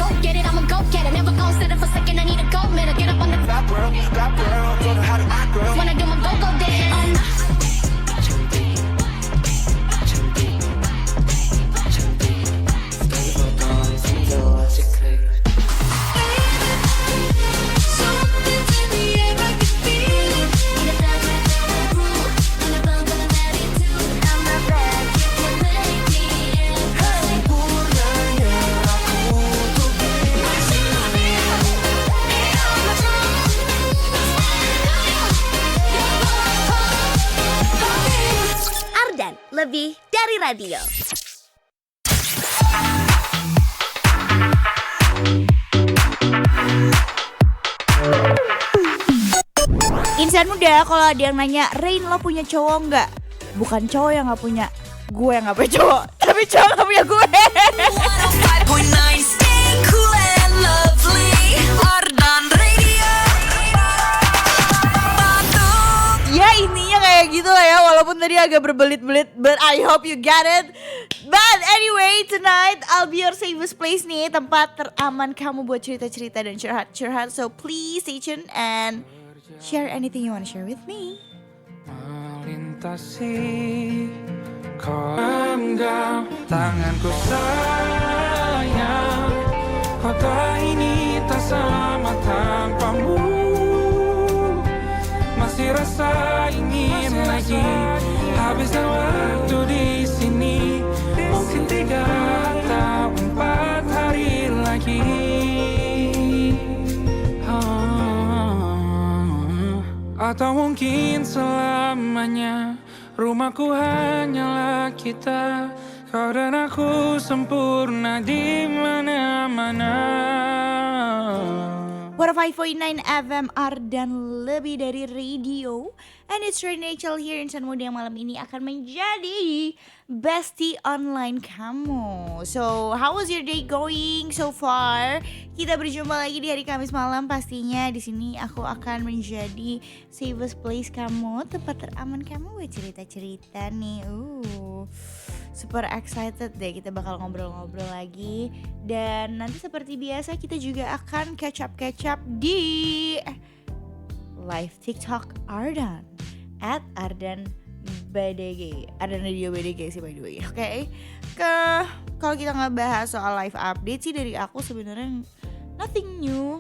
go get it, I'ma go get it. Never gon' sit for a second, I need a gold medal. Get up on the Rap girl, don't know how to act, girl. Wanna do my go-go dance. Ardan, lebih dari radio. Insan muda, kalau ada yang nanya, Rain lo punya cowok nggak? Bukan cowok yang nggak punya, gue yang nggak punya cowok, tapi cowok nggak punya gue. 105.9 Stay cool and lovely Ardan Radio Batuk. Ya intinya kayak gitu lah ya, walaupun tadi agak berbelit-belit, but I hope you get it. But anyway, tonight I'll be your safest place nih, tempat teraman kamu buat cerita-cerita dan curhat-curhat. So please stay tuned and share anything you want to share with me. Melintasi genggam tanganku sayang, kota ini tak sama tanpamu. Masih rasa ingin lagi habiskan waktu di sini. Mungkin 3 atau 4 hari lagi. Atau mungkin selamanya. Rumahku hanyalah kita, kau dan aku sempurna di mana-mana. 105.9 FM Ardan, lebih dari radio. And it's Rain Rachel here, insan muda yang malam ini akan menjadi bestie online kamu. So, how was your day going so far? Kita berjumpa lagi di hari Kamis malam. Pastinya di sini aku akan menjadi safest place kamu, tempat teraman kamu buat cerita-cerita nih. Super excited deh, kita bakal ngobrol-ngobrol lagi. Dan nanti seperti biasa kita juga akan catch up di live TikTok Ardan @Ardan BDG, Ardan Radio BDG sih by the way. Oke. Kalau kita ngebahas soal live update sih dari aku sebenarnya nothing new,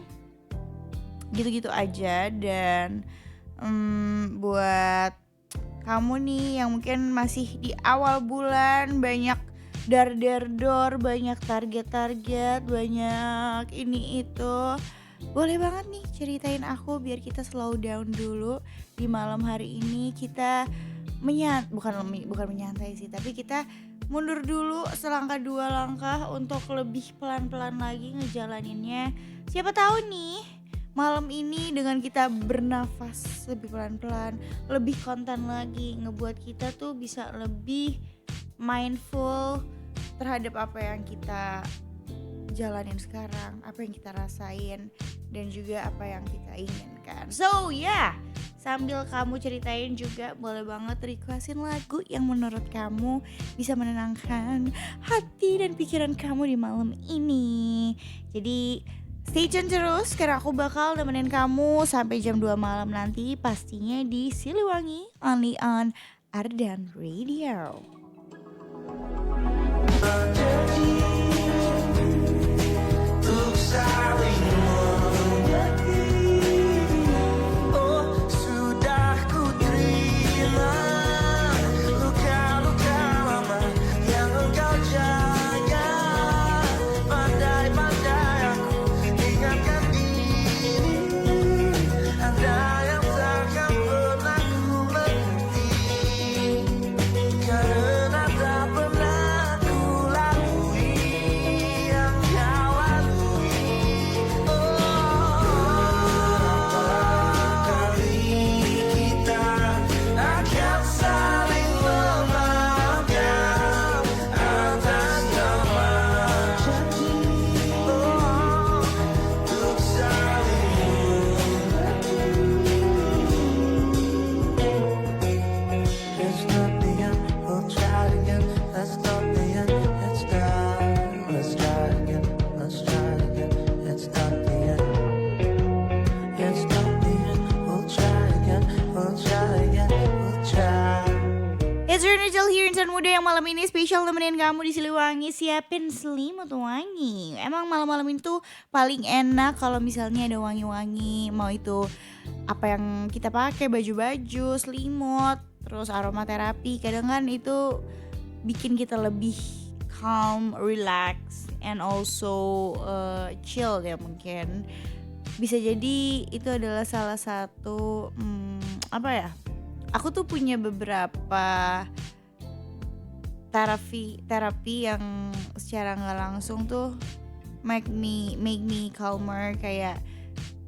gitu-gitu aja. Dan buat kamu nih yang mungkin masih di awal bulan, banyak dar-dar-dor, banyak target-target, banyak ini itu, boleh banget nih ceritain aku biar kita slow down dulu di malam hari ini. Kita bukan menyantai sih, tapi kita mundur dulu selangkah 2 langkah untuk lebih pelan-pelan lagi ngejalaninnya. Siapa tahu nih malam ini dengan kita bernafas lebih pelan-pelan, lebih konten lagi, ngebuat kita tuh bisa lebih mindful terhadap apa yang kita jalanin sekarang, apa yang kita rasain, dan juga apa yang kita inginkan. So yeah, sambil kamu ceritain juga boleh banget requestin lagu yang menurut kamu bisa menenangkan hati dan pikiran kamu di malam ini. Jadi stay tune terus karena aku bakal nemenin kamu sampai jam 2 malam nanti, pastinya di Siliwangi, only on Ardan Radio. Sudah ku terima luka-luka lama yang engkau jaga. Pandai-pandai aku ingatkan diri, ada yang takkan pernah ku mengerti, karena tak pernah ku lalui. muda yang malam ini spesial nemenin kamu di Siliwangi, siapin selimut wangi. Emang malam-malam itu paling enak kalau misalnya ada wangi-wangi. Mau itu apa yang kita pakai, baju-baju, selimut, terus aromaterapi. Kadang kan itu bikin kita lebih calm, relax, and also chill ya mungkin. Bisa jadi itu adalah salah satu aku tuh punya beberapa terapi yang secara nggak langsung tuh make me calmer. Kayak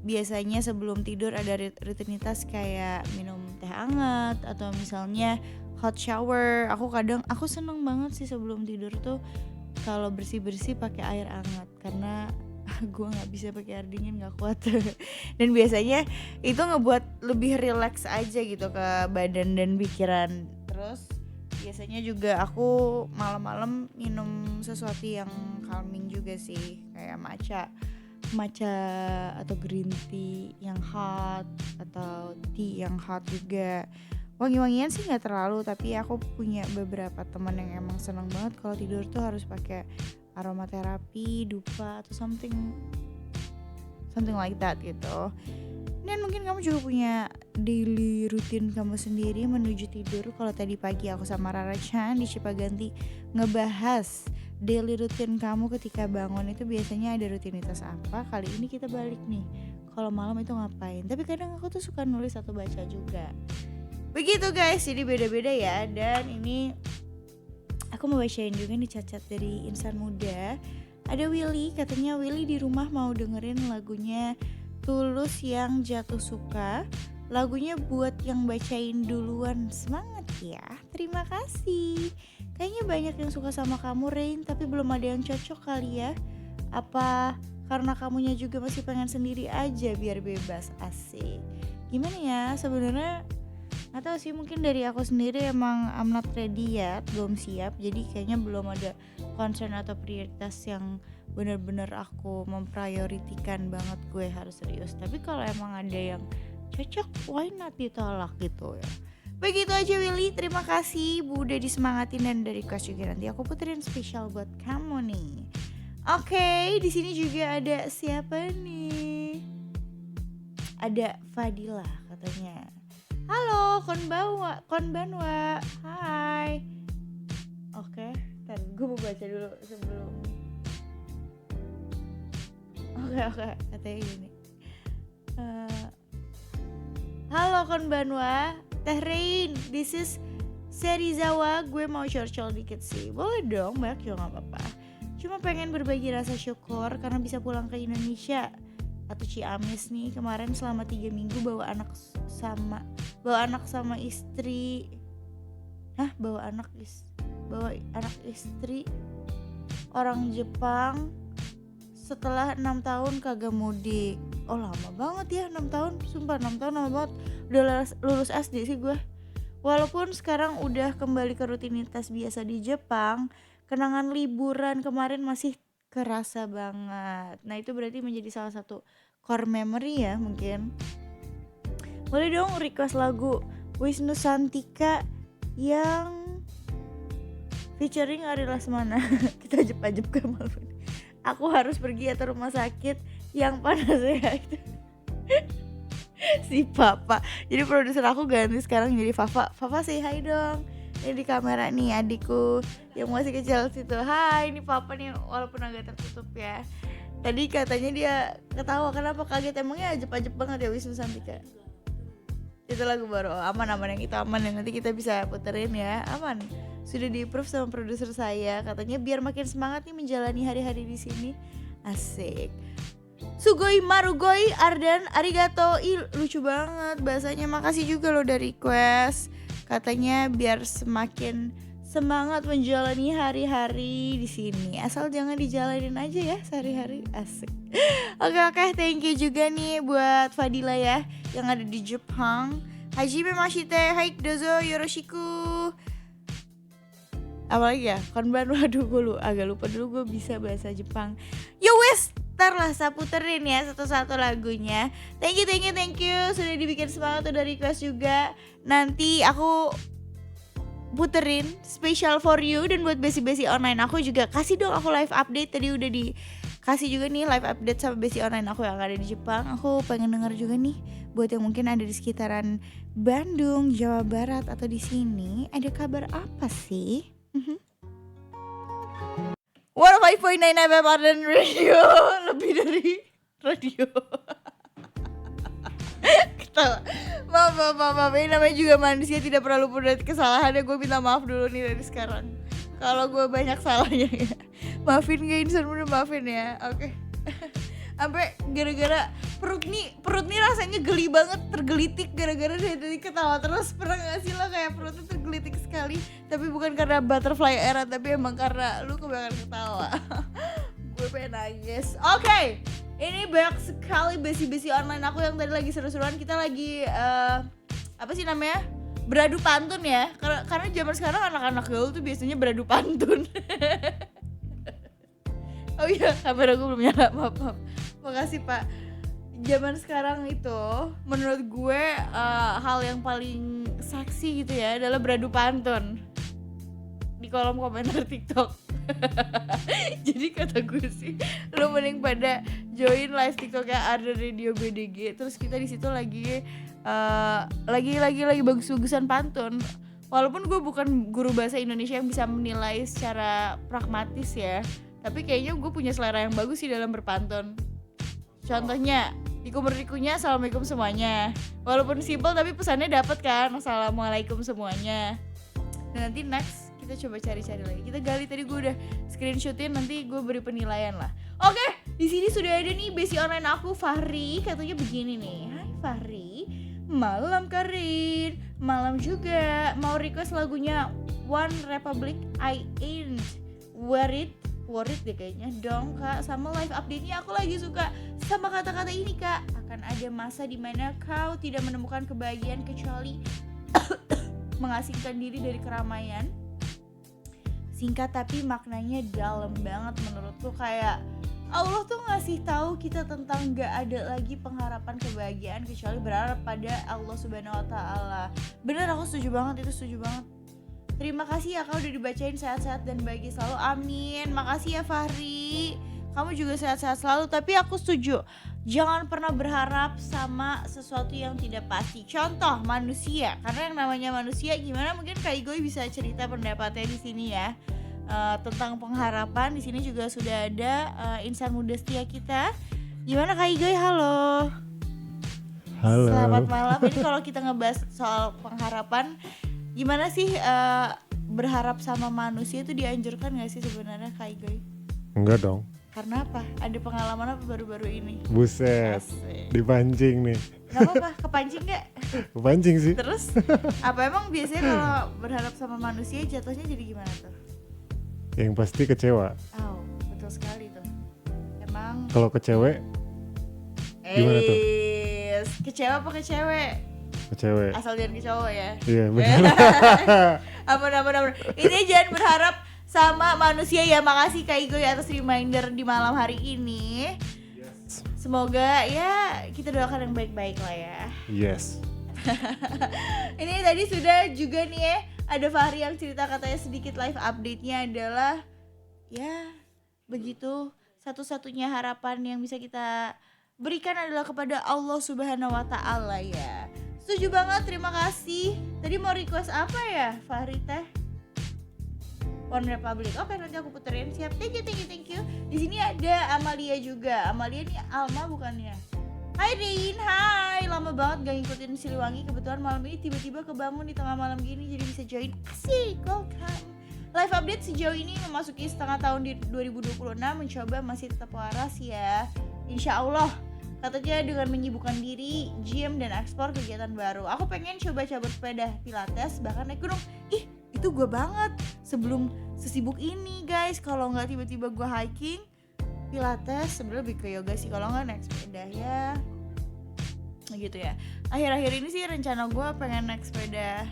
biasanya sebelum tidur ada rutinitas kayak minum teh hangat atau misalnya hot shower. Aku seneng banget sih sebelum tidur tuh kalau bersih pakai air hangat karena gue nggak bisa pakai air dingin, nggak kuat. Dan biasanya itu ngebuat lebih relax aja gitu ke badan dan pikiran. Terus biasanya juga aku malam-malam minum sesuatu yang calming juga sih, kayak matcha atau green tea yang hot atau tea yang hot juga. Wangi-wangian sih nggak terlalu, tapi aku punya beberapa teman yang emang seneng banget kalau tidur tuh harus pakai aromaterapi, dupa atau something like that gitu. Dan mungkin kamu juga punya daily rutin kamu sendiri menuju tidur. Kalau tadi pagi aku sama Rara Chan di Cipaganti ngebahas daily rutin kamu ketika bangun itu biasanya ada rutinitas apa. Kali ini kita balik nih, kalau malam itu ngapain. Tapi kadang aku tuh suka nulis atau baca juga. Begitu guys, jadi beda-beda ya. Dan ini aku mau bacain juga nih cat-cat dari insan muda. Ada Willy, katanya Willy di rumah mau dengerin lagunya Tulus yang Jatuh Suka. Lagunya buat yang bacain duluan. Semangat ya, terima kasih. Kayaknya banyak yang suka sama kamu Rain, tapi belum ada yang cocok kali ya. Apa karena kamunya juga masih pengen sendiri aja biar bebas? Asik. Gimana ya sebenarnya, nggak tahu sih, mungkin dari aku sendiri emang I'm not ready yet, belum siap. Jadi kayaknya belum ada concern atau prioritas yang benar-benar aku memprioritikan banget gue harus serius. Tapi kalau emang ada yang cocok, why not ditolak gitu ya. Begitu aja Willy, terima kasih Bu udah disemangatin dan dari request juga nanti aku puterin spesial buat kamu nih. Oke, di sini juga ada siapa nih? Ada Fadila katanya. Halo, konbanwa. Hai. Oke, ntar gue mau baca dulu sebelum. Oke, katanya gini. Halo konbanwa, Teh Rain, this is Serizawa. Gue mau curcol dikit sih. Boleh dong, banyak juga gak apa-apa. Cuma pengen berbagi rasa syukur karena bisa pulang ke Indonesia atau Ciamis nih. Kemarin selama 3 minggu bawa anak sama istri. Bawa anak istri orang Jepang setelah 6 tahun kagak mudik. Oh lama banget ya 6 tahun, sumpah 6 tahun lama banget. Udah lulus SD sih gue. Walaupun sekarang udah kembali ke rutinitas biasa di Jepang, kenangan liburan kemarin masih kerasa banget. Nah itu berarti menjadi salah satu core memory ya mungkin. Boleh dong request lagu Wisnu Santika yang featuring Ari Lesmana. Kita ajep-ajep ke malam ini. Aku harus pergi atau rumah sakit yang panas ya itu. Si Papa. Jadi produser aku ganti sekarang jadi Fafa. Fafa say hi dong. Ini di kamera nih adikku yang masih kecil situ. Hai, ini Papa nih walaupun agak tertutup ya. Tadi katanya dia ketawa, kenapa kaget, emangnya ajep-ajep banget ya Wisnu Santika. Itu lagu baru, aman yang itu aman yang nanti kita bisa puterin ya, aman. Sudah di-approve sama produser saya, katanya biar makin semangat nih menjalani hari-hari di sini. Asik. Sugoi Marugoi Ardan arigato. Lucu banget bahasanya. Makasih juga lo udah request. Katanya biar semakin semangat menjalani hari-hari di sini. Asal jangan dijalanin aja ya sehari-hari. Asik. Oke, thank you juga nih buat Fadila ya yang ada di Jepang. Hajime mashite, hai dozo yoroshiku. Apalagi ya, konban, waduh gue agak lupa dulu gue bisa bahasa Jepang. Yo wes, ntar lah saya puterin ya satu-satu lagunya. Thank you sudah dibikin semangat, udah request juga. Nanti aku puterin special for you. Dan buat besi-besi online aku juga kasih dong aku live update. Tadi udah dikasih juga nih live update sama besi online aku yang ada di Jepang. Aku pengen denger juga nih buat yang mungkin ada di sekitaran Bandung, Jawa Barat atau di sini, ada kabar apa sih? 105.9 FM Ardan Radio, lebih dari radio. Ketawa. Maaf, ini namanya juga manusia, tidak pernah luput dari kesalahannya. Gue minta maaf dulu nih dari sekarang kalau gue banyak salahnya ya. Maafin gak insan muda, maafin ya. Oke. Sampai gara-gara perut nih rasanya geli banget, tergelitik gara-gara dari tadi ketawa terus. Pernah gak sih lo kayak perutnya tergelitik sekali, tapi bukan karena butterfly era, tapi emang karena lu kebanyakan ketawa. Gue pengen nangis. Oke. Ini banyak sekali besi-besi online aku yang tadi lagi seru-seruan. Kita lagi apa sih namanya? Beradu pantun ya. Karena zaman sekarang anak-anak gaul tuh biasanya beradu pantun. Oh iya, kamera gue belum nyala, maaf. Makasih Pak. Zaman sekarang itu menurut gue hal yang paling seksi gitu ya adalah beradu pantun di kolom komentar TikTok. Jadi kata gue sih, lo mending pada join live TikToknya Ardan Radio BDG. Terus kita di situ lagi bagus-bagusan pantun. Walaupun gue bukan guru bahasa Indonesia yang bisa menilai secara pragmatis ya, tapi kayaknya gue punya selera yang bagus sih dalam berpantun. Contohnya dikumur-dikunya assalamualaikum semuanya. Walaupun simple tapi pesannya dapat kan, assalamualaikum semuanya. Dan nanti next kita coba cari-cari lagi. Kita gali, tadi gue udah screenshotin, nanti gue beri penilaian lah. Oke, di sini sudah ada nih besi online aku, Fahri. Katanya begini nih. Hai Fahri, malam Karin, malam juga. Mau request lagunya One Republic, I Ain't Worried deh kayaknya dong Kak. Sama live update-nya aku lagi suka sama kata-kata ini Kak. Akan ada masa dimana kau tidak menemukan kebahagiaan kecuali mengasingkan diri dari keramaian. Singkat tapi maknanya dalam banget menurutku. Kayak Allah tuh ngasih tahu kita tentang gak ada lagi pengharapan kebahagiaan kecuali berharap pada Allah Subhanahu Wa Taala. Bener, aku setuju banget, itu setuju banget. Terima kasih ya kau udah dibacain, sehat-sehat dan bahagia selalu, amin. Makasih ya Fahri, kamu juga sehat-sehat selalu. Tapi aku setuju, jangan pernah berharap sama sesuatu yang tidak pasti. Contoh manusia, karena yang namanya manusia gimana, mungkin Kak Igoy bisa cerita pendapatnya di sini ya. Tentang pengharapan, di sini juga sudah ada insan muda setia kita. Gimana Kak Igoy? Halo. Halo. Selamat malam. Ini kalau kita ngebahas soal pengharapan, gimana sih berharap sama manusia itu dianjurkan gak sih sebenarnya Kak Igoy? Enggak dong. Karena apa? Ada pengalaman apa baru-baru ini? Buset, Asik. dipancing nih. Gak apa-apa, kepancing gak? Kepancing sih. Terus apa emang biasanya kalau berharap sama manusia jatuhnya jadi gimana tuh? Yang pasti kecewa. Oh, betul sekali tuh. Emang Kalau ke cewek, gimana tuh? Kecewa apa ke cewek? Ke cewek. Asal jangan ke cowok ya. Iya benar. Aman. Ini jangan berharap sama manusia ya. Makasih Kak Igoy atas reminder di malam hari ini. Semoga ya kita doakan yang baik-baik lah ya. Yes. Ini tadi sudah juga nih ya, ada Fahri yang cerita katanya sedikit live update-nya adalah ya begitu, satu-satunya harapan yang bisa kita berikan adalah kepada Allah Subhanahu Wa Taala ya. Setuju banget, terima kasih. Tadi mau request apa ya Fahri teh? One Republic. Oke, nanti aku puterin. Siap. Thank you. Di sini ada Amalia juga. Amalia nih Alma bukannya? Hai Rin, hai. Lama banget gak ngikutin Siliwangi. Kebetulan malam ini tiba-tiba kebangun di tengah malam gini jadi bisa join. Asik, welcome. Live update sejauh ini memasuki setengah tahun di 2026, mencoba masih tetap waras ya. Insya Allah. Katanya dengan menyibukkan diri, gym dan ekspor kegiatan baru. Aku pengen coba cabut sepeda, pilates, bahkan naik gunung. Ih, itu gue banget. Sebelum sesibuk ini guys, kalau nggak tiba-tiba gue hiking, pilates, sebenarnya lebih ke yoga sih. Kalau nggak naik sepeda ya, gitu ya. Akhir-akhir ini sih rencana gue pengen naik sepeda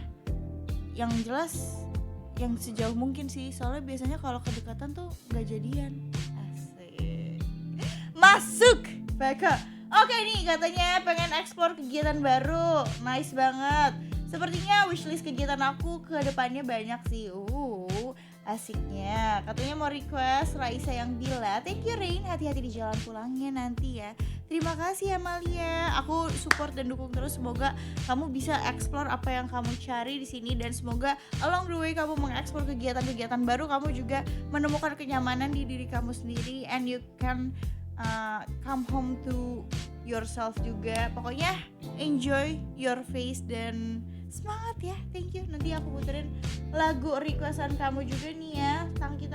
yang jelas, yang sejauh mungkin sih. Soalnya biasanya kalau kedekatan tuh nggak jadian. Asik. Masuk, Beka. Oke nih katanya pengen explore kegiatan baru, nice banget. Sepertinya wishlist kegiatan aku ke depannya banyak sih. Asiknya. Katanya mau request Raisa yang Bila. Thank you Rain, hati-hati di jalan pulangnya nanti ya. Terima kasih Amalia. Aku support dan dukung terus. Semoga kamu bisa explore apa yang kamu cari di sini dan semoga along the way kamu mengeksplor kegiatan-kegiatan baru, kamu juga menemukan kenyamanan di diri kamu sendiri and you can come home to yourself juga. Pokoknya enjoy your face dan semangat ya. Thank you. Nanti aku puterin lagu requestan kamu juga nih ya. Thank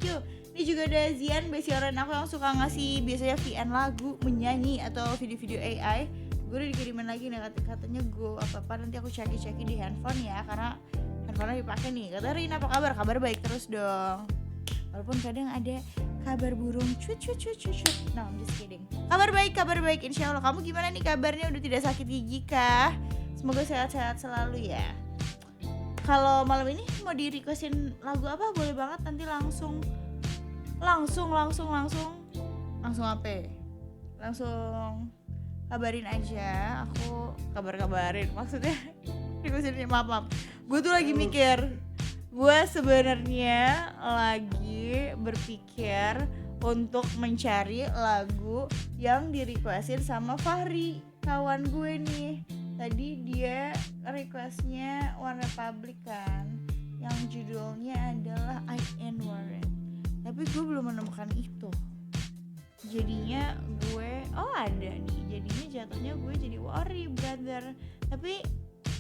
you. Ini juga ada Zian, besi orang aku yang suka ngasih biasanya VN lagu, menyanyi atau video-video AI. Gue udah dikirimin lagi nih, katanya gue apa-apa nanti aku ceki di handphone ya, karena handphone dipakai nih. Kata Rin, apa kabar? Kabar baik terus dong. Walaupun kadang ada kabar burung cut. No, I'm just kidding. Kabar baik. Insya Allah. Kamu gimana nih kabarnya? Udah tidak sakit gigi kah? Semoga sehat-sehat selalu ya. Kalau malam ini mau di requestin lagu apa boleh banget, nanti langsung apa? Langsung kabarin aja. Aku kabarin. Maksudnya requestin, maaf. Gue tuh lagi mikir. Gue sebenarnya lagi berpikir untuk mencari lagu yang di requestin sama Fahri, kawan gue nih. Tadi dia requestnya One Republic kan, yang judulnya adalah I Ain't Worried. Tapi gue belum menemukan itu. Jadinya gue, ada nih. Jadinya jatuhnya gue jadi worry brother. Tapi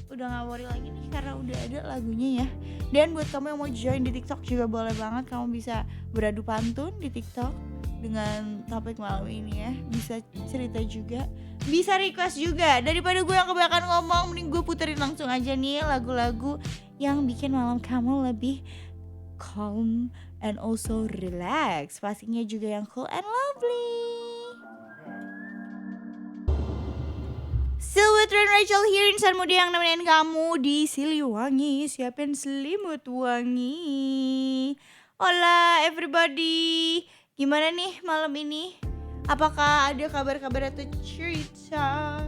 udah gak worry lagi nih karena udah ada lagunya ya. Dan buat kamu yang mau join di TikTok juga boleh banget. Kamu bisa beradu pantun di TikTok dengan topik malam ini ya. Bisa cerita juga, bisa request juga. Daripada gue yang kebanyakan ngomong, mending gue puterin langsung aja nih lagu-lagu yang bikin malam kamu lebih calm and also relax. Pastinya juga yang cool and lovely. Silver and Rachel here, insan muda yang nemenin kamu di Siliwangi. Siapin selimut wangi. Hola everybody, gimana nih malam ini? Apakah ada kabar-kabar atau cerita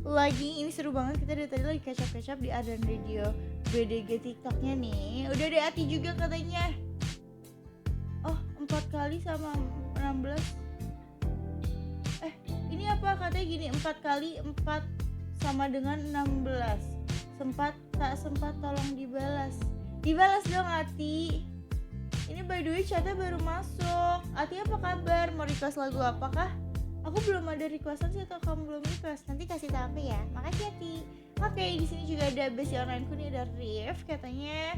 lagi? Ini seru banget, kita dari tadi lagi kecap-kecap di Ardan Radio BDG TikToknya nih. Udah ada Ati juga katanya. 4 kali sama 16. Ini apa katanya gini, 4 kali 4 sama dengan 16. Tak sempat tolong dibalas dong Ati. Ini by the way chatnya baru masuk. Ati apa kabar? Mau request lagu apakah? Aku belum ada requestan sih, atau kamu belum request? Nanti kasih tahu aku ya. Makasih Ati. Oke, di sini juga ada besi online ku nih, ada Rif katanya.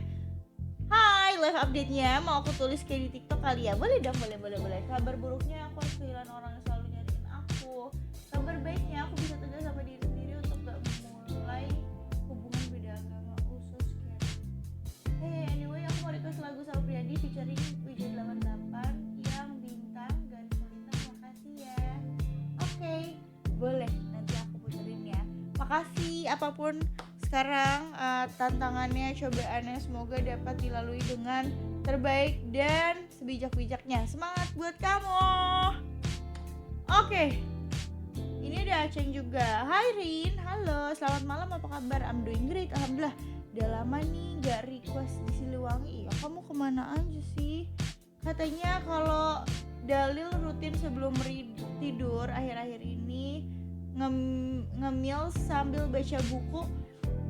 Hai, live update-nya mau aku tulis kayak di TikTok kali ya? Boleh dong, boleh. Kabar buruknya aku harus kehilangan orang yang selalu nyariin aku. Kabar baiknya aku bisa tegas sama diri sendiri untuk gak memulai hubungan beda agama. So scary. Anyway, aku mau request lagu Sal Priadi featuring WJ88 yang bintang garis melintang. Makasih ya. Oke, boleh, nanti aku puterin ya. Makasih apapun sekarang tantangannya, cobaannya, semoga dapat dilalui dengan terbaik dan sebijak-bijaknya. Semangat buat kamu. Oke, ini ada Aceng juga. Hai Rin, halo, selamat malam, apa kabar? I'm doing great, alhamdulillah. Udah lama nih gak request di Siliwangi. Ya kamu kemana aja sih? Katanya kalau Dalil rutin sebelum tidur akhir-akhir ini ngemil sambil baca buku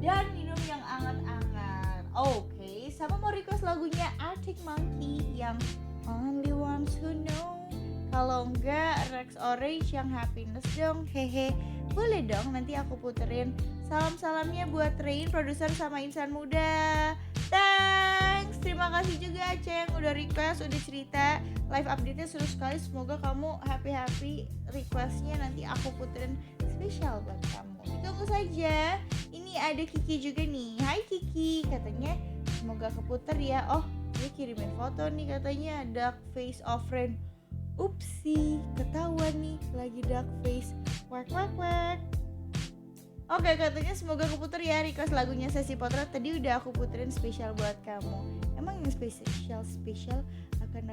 dan minum yang anget-anget. Oke, sama mau request lagunya Arctic Monkey yang Only Ones Who Know. Kalau enggak Rex Orange yang Happiness dong. Hehe, boleh dong, nanti aku puterin. Salam-salamnya buat Rain, produser sama insan muda. Thanks, terima kasih juga Aceng udah request, udah cerita. Live update-nya seru sekali, semoga kamu happy requestnya nanti aku puterin spesial buat kamu. Tunggu saja. Ini ada Kiki juga nih. Hai Kiki, katanya semoga keputer ya. Dia kirimin foto nih, katanya dark face of friend. Upsi, ketahuan nih lagi dark face. Wak. Oke, katanya semoga keputer ya request lagunya Sesi Potret. Tadi udah aku puterin spesial buat kamu. Emang yang spesial akan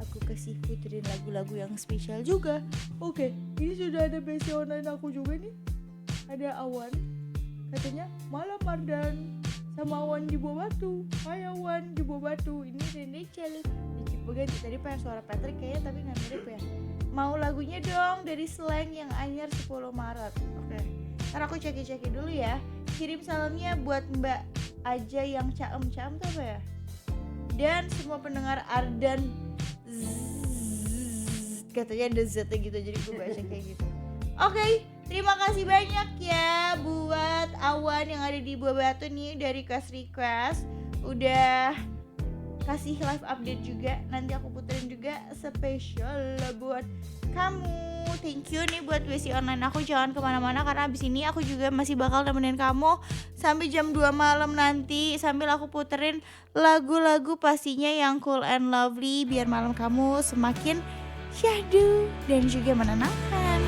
aku kasih puterin lagu-lagu yang spesial juga. Oke, ini sudah ada besi online aku juga nih. Ada Awan, katanya malam Ardan sama Wan di bawah batu, hai Wan di bawah batu, ini Rene Cel ganti tadi pengen suara Patrick kayaknya tapi nggak mirip ya. Mau lagunya dong dari Slang yang anyar 10 Maret. Oke, ntar aku ceki dulu ya. Kirim salamnya buat Mbak aja yang caem tuh apa ya, dan semua pendengar Ardan katanya ada Z gitu, jadi gue baca kayak gitu. Oke, terima kasih banyak ya buat Awan yang ada di Buah Batu nih dari request udah kasih live update juga. Nanti aku puterin juga spesial buat kamu. Thank you nih buat WC online aku, jangan kemana-mana karena abis ini aku juga masih bakal nemenin kamu sampai jam 2 malam nanti sambil aku puterin lagu-lagu pastinya yang cool and lovely biar malam kamu semakin syahdu dan juga menenangkan.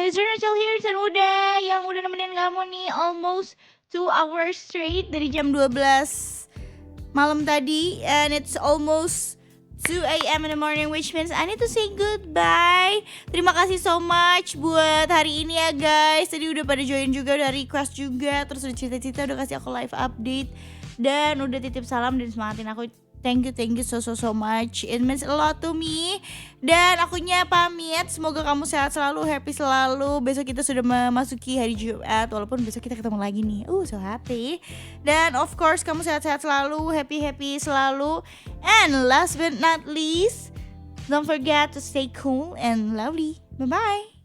It's Rachel here dan yang udah nemenin kamu nih almost 2 hours straight dari jam 12 malam tadi, and it's almost 2 AM in the morning, which means I need to say goodbye. Terima kasih so much buat hari ini ya guys. Tadi udah pada join juga, udah request juga, terus udah cerita-cerita, udah kasih aku live update dan udah titip salam dan semangatin aku. Thank you so much. It means a lot to me. Dan akunya pamit. Semoga kamu sehat selalu, happy selalu. Besok kita sudah memasuki hari Jumat, walaupun besok kita ketemu lagi nih. So happy. Dan of course kamu sehat-sehat selalu, happy selalu. And last but not least, don't forget to stay cool and lovely. Bye-bye.